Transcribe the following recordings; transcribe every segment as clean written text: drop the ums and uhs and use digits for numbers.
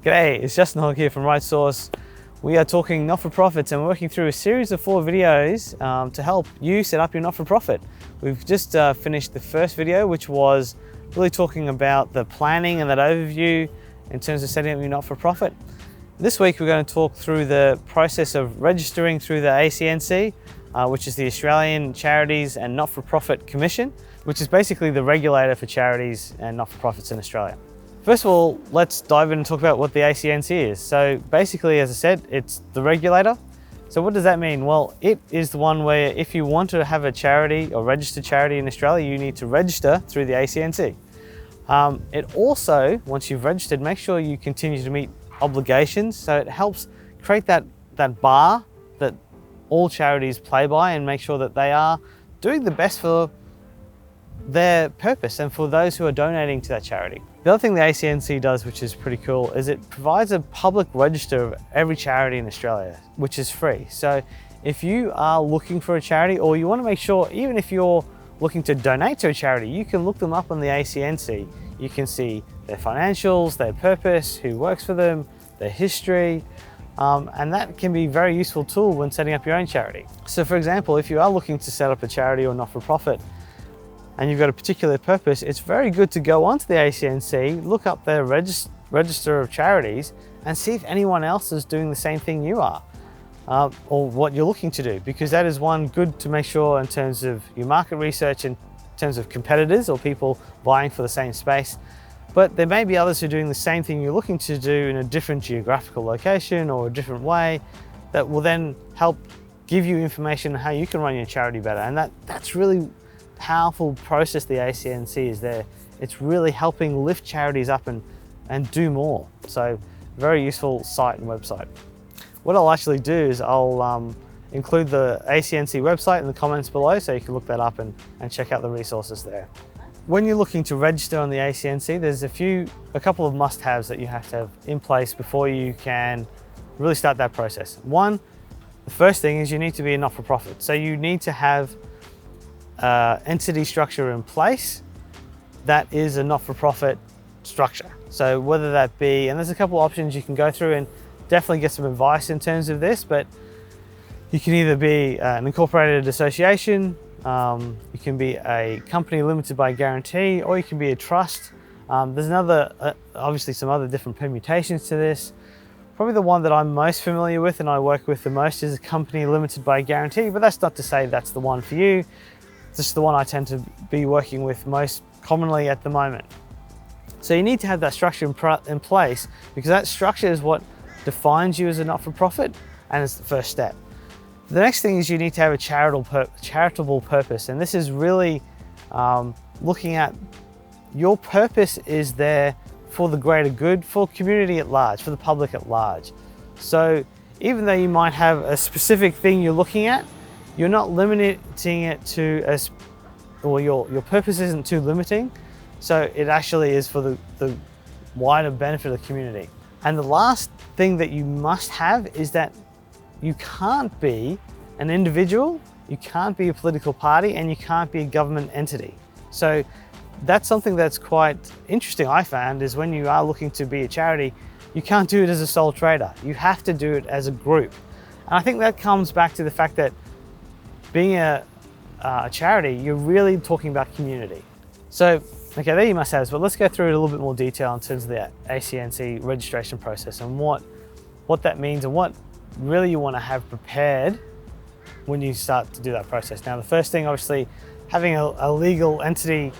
G'day, it's Justin Hogg here from Right Source. We are talking not-for-profits and we're working through a series of 4 videos to help you set up your not-for-profit. We've just finished the first video, which was really talking about the planning and that overview in terms of setting up your not-for-profit. This week we're going to talk through the process of registering through the ACNC, which is the Australian Charities and Not-for-Profit Commission, which is basically the regulator for charities and not-for-profits in Australia. First of all, let's dive in and talk about what the ACNC is. So basically, as I said, it's the regulator. So what does that mean? Well, it is the one where if you want to have a charity or registered charity in Australia, you need to register through the ACNC. It also, once you've registered, make sure you continue to meet obligations. So it helps create that bar that all charities play by and make sure that they are doing the best for their purpose and for those who are donating to that charity. The other thing the ACNC does, which is pretty cool, is it provides a public register of every charity in Australia, which is free. So if you are looking for a charity, or you want to make sure, even if you're looking to donate to a charity, you can look them up on the ACNC. You can see their financials, their purpose, who works for them, their history, and that can be a very useful tool when setting up your own charity. So for example, if you are looking to set up a charity or not-for-profit, and you've got a particular purpose, it's very good to go onto the ACNC, look up their register of charities and see if anyone else is doing the same thing you are, or what you're looking to do, because that is one good to make sure in terms of your market research, in terms of competitors or people vying for the same space. But there may be others who are doing the same thing you're looking to do in a different geographical location or a different way that will then help give you information on how you can run your charity better. And that's really powerful process the ACNC is there. It's really helping lift charities up and do more. So very useful site and website. What I'll actually do is I'll include the ACNC website in the comments below so you can look that up and check out the resources there. When you're looking to register on the ACNC, there's a couple of must-haves that you have to have in place before you can really start that process. One, the first thing is you need to be a not-for-profit. So you need to have entity structure in place that is a not-for-profit structure. So whether that be, and there's a couple of options you can go through and definitely get some advice in terms of this, but you can either be an incorporated association, you can be a company limited by guarantee, or you can be a trust. There's obviously some other different permutations to this. Probably the one that I'm most familiar with and I work with the most is a company limited by guarantee, but that's not to say that's the one for you. This is the one I tend to be working with most commonly at the moment. So you need to have that structure in place, because that structure is what defines you as a not-for-profit, and it's the first step. The next thing is you need to have a charitable purpose, and this is really looking at your purpose is there for the greater good, for community at large, for the public at large. So even though you might have a specific thing you're looking at, you're not limiting it to your purpose isn't too limiting. So it actually is for the wider benefit of the community. And the last thing that you must have is that you can't be an individual, you can't be a political party, and you can't be a government entity. So that's something that's quite interesting, I found, is when you are looking to be a charity, you can't do it as a sole trader. You have to do it as a group. And I think that comes back to the fact that being a charity, you're really talking about community. So, okay, there you must have, but let's go through it a little bit more detail in terms of the ACNC registration process and what that means and what really you want to have prepared when you start to do that process. Now, the first thing, obviously, having a legal entity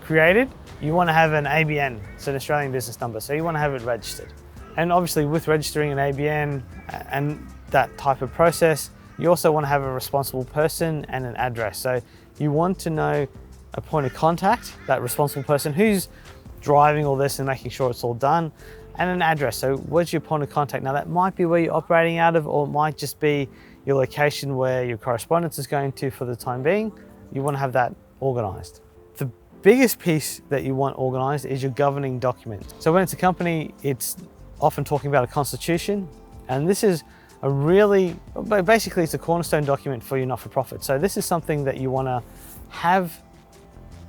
created, you want to have an ABN, so an Australian business number, so you want to have it registered. And obviously with registering an ABN and that type of process, you also want to have a responsible person and an address. So you want to know a point of contact, that responsible person who's driving all this and making sure it's all done, and an address. So where's your point of contact? Now that might be where you're operating out of, or it might just be your location where your correspondence is going to for the time being. You want to have that organized. The biggest piece that you want organized is your governing document. So when it's a company, it's often talking about a constitution, and this is basically it's a cornerstone document for your not-for-profit. So this is something that you want to have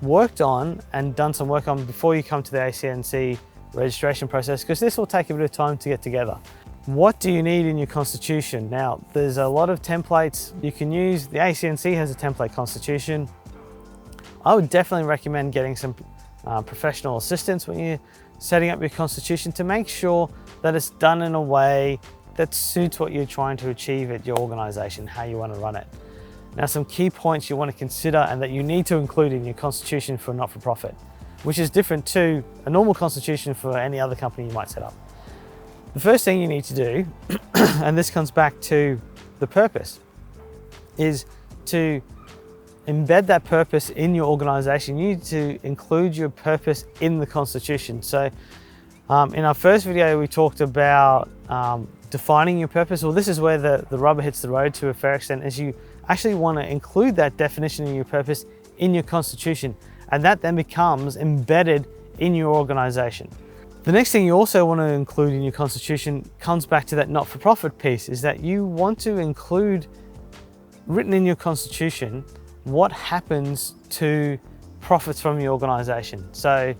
worked on and done some work on before you come to the ACNC registration process, because this will take a bit of time to get together. What do you need in your constitution? Now, there's a lot of templates you can use. The ACNC has a template constitution. I would definitely recommend getting some professional assistance when you're setting up your constitution to make sure that it's done in a way that suits what you're trying to achieve at your organization, how you want to run it. Now, some key points you want to consider and that you need to include in your constitution for a not-for-profit, which is different to a normal constitution for any other company you might set up. The first thing you need to do, and this comes back to the purpose, is to embed that purpose in your organization. You need to include your purpose in the constitution. So in our first video, we talked about defining your purpose. Well, this is where the rubber hits the road to a fair extent, is you actually want to include that definition of your purpose in your constitution, and that then becomes embedded in your organization. The next thing you also want to include in your constitution comes back to that not-for-profit piece, is that you want to include written in your constitution what happens to profits from your organization. So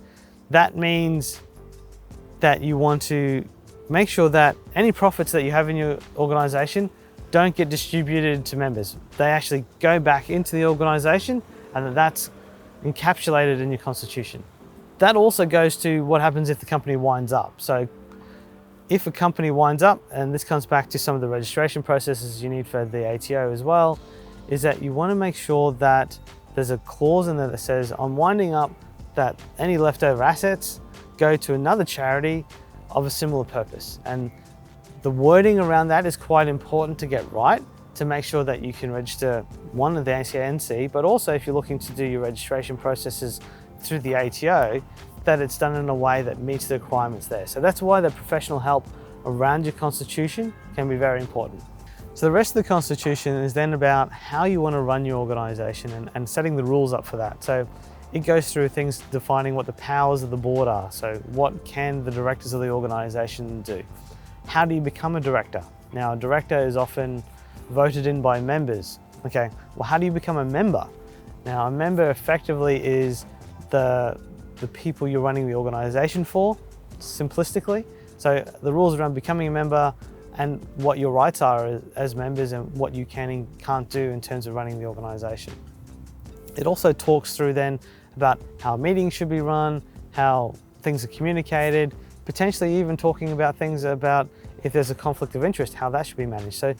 that means that you want to make sure that any profits that you have in your organization don't get distributed to members. They actually go back into the organization, and that's encapsulated in your constitution. That also goes to what happens if the company winds up. So if a company winds up, and this comes back to some of the registration processes you need for the ATO as well, is that you want to make sure that there's a clause in there that says, on winding up, that any leftover assets go to another charity of a similar purpose. And the wording around that is quite important to get right, to make sure that you can register one of the ACNC, but also if you're looking to do your registration processes through the ATO, that it's done in a way that meets the requirements there. So that's why the professional help around your constitution can be very important. So the rest of the constitution is then about how you want to run your organization and setting the rules up for that. So it goes through things defining what the powers of the board are. So what can the directors of the organization do? How do you become a director? Now, a director is often voted in by members. Okay, well, how do you become a member? Now, a member effectively is the people you're running the organization for, simplistically. So the rules around becoming a member and what your rights are as members and what you can and can't do in terms of running the organization. It also talks through then about how meetings should be run, how things are communicated, potentially even talking about things about if there's a conflict of interest, how that should be managed. So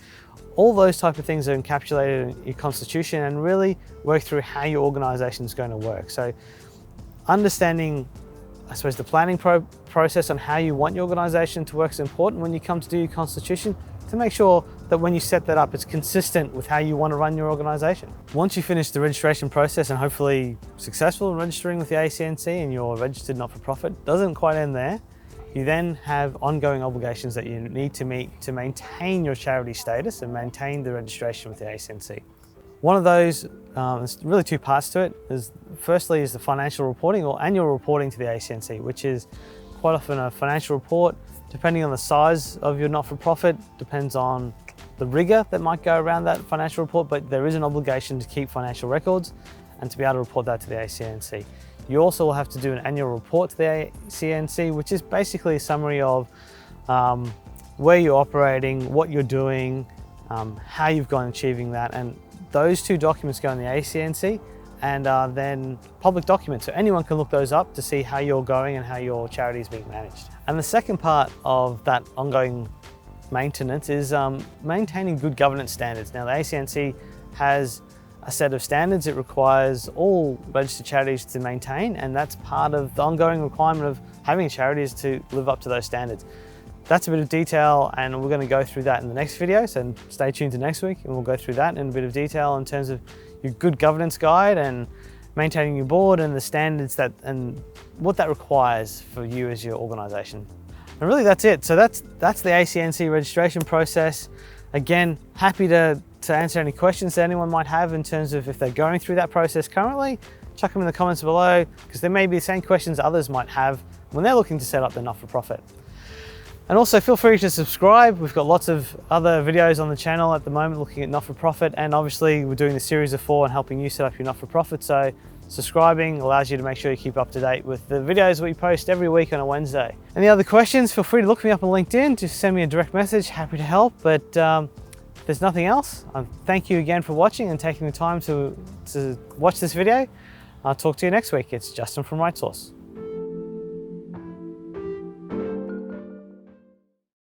all those type of things are encapsulated in your constitution and really work through how your organization is going to work. So understanding, I suppose, the planning process on how you want your organization to work is important when you come to do your constitution, to make sure that when you set that up, it's consistent with how you want to run your organization. Once you finish the registration process and hopefully successful in registering with the ACNC and you're registered not-for-profit, doesn't quite end there. You then have ongoing obligations that you need to meet to maintain your charity status and maintain the registration with the ACNC. One of those, there's really two parts to it. Firstly is the financial reporting or annual reporting to the ACNC, which is quite often a financial report, depending on the size of your not-for-profit, depends on the rigor that might go around that financial report, but there is an obligation to keep financial records and to be able to report that to the ACNC. You also will have to do an annual report to the ACNC, which is basically a summary of where you're operating, what you're doing, how you've gone achieving that, and those two documents go in the ACNC and are then public documents, so anyone can look those up to see how you're going and how your charity is being managed. And the second part of that ongoing maintenance is maintaining good governance standards. Now, the ACNC has a set of standards it requires all registered charities to maintain, and that's part of the ongoing requirement of having charities to live up to those standards. That's a bit of detail, and we're going to go through that in the next video, so stay tuned to next week and we'll go through that in a bit of detail in terms of your good governance guide and maintaining your board and the standards and what that requires for you as your organization. And really that's it. So that's the ACNC registration process. Again, happy to answer any questions that anyone might have in terms of if they're going through that process currently. Chuck them in the comments below, because there may be the same questions others might have when they're looking to set up their not-for-profit. And also feel free to subscribe. We've got lots of other videos on the channel at the moment looking at not-for-profit, and obviously we're doing the series of 4 and helping you set up your not-for-profit. So Subscribing allows you to make sure you keep up to date with the videos we post every week on a Wednesday. Any other questions, feel free to look me up on LinkedIn, just send me a direct message, happy to help. But if there's nothing else, thank you again for watching and taking the time to watch this video. I'll talk to you next week. It's Justin from RightSource.